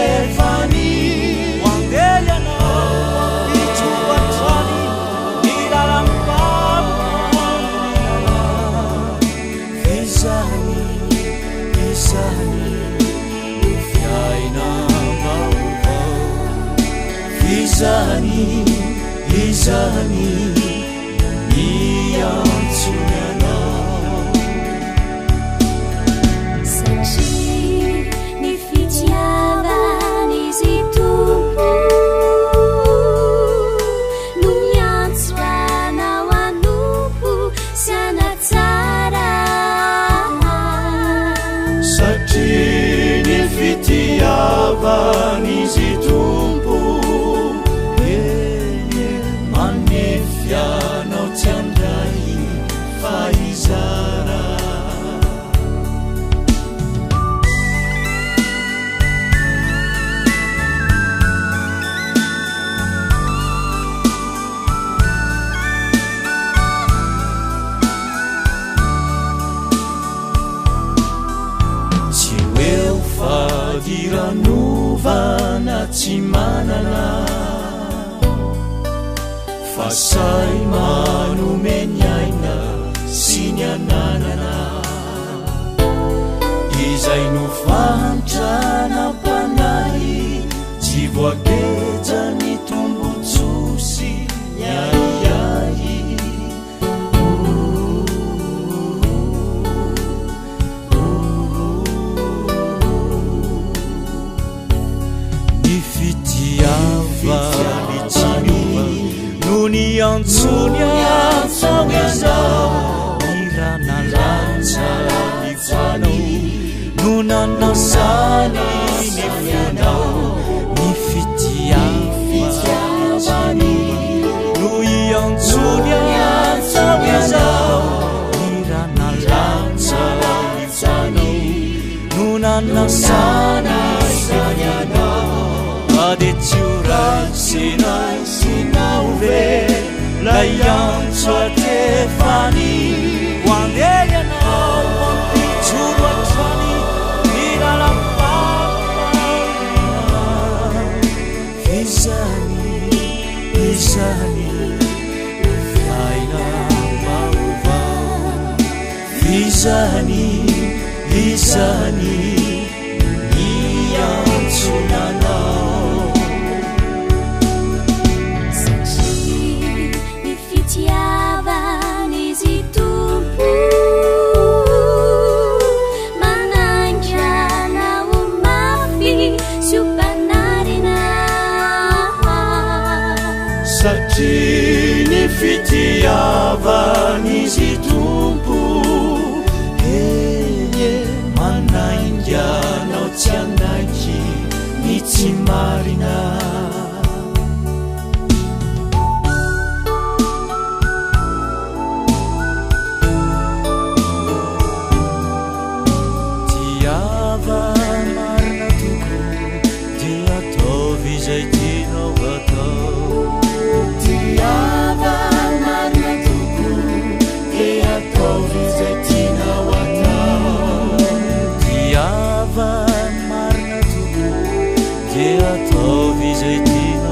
Stefani Wangeliana Ichubatrani Nilalampam Vizani Vizani Ufiaina Mauva Vizani Vizani Niyantsuyana Nifitiavani tumpu manifyano tiandai faizara Diranuva tsy manana fa say manome ny aina sy ny ananana izay no fantatra nampanahy tsy voakeja ny tombontsoa ny aiai Niantsonya tsangezao Nirana lanza nifanao Nunanasani nifanao Nifitiavani Nuiantsonya tsangezao Nirana lanza nifanao Nunanasani nifanao Adeciuran sinai sinauve La iantso Stefani Wangeliana Ichubatrani Nilalampam Vizani Vizani Ufiaina Mauva Vizani Vizani Niyantsuyana Satria nifitiavany izy tompo manainganao tsy anaiky ny tsy marina tiava marina toko dia ataovy izay tianao atao Tiava marina toko dia ataovy izay tianao atao Tiava marina toko dia ataovy izay tianao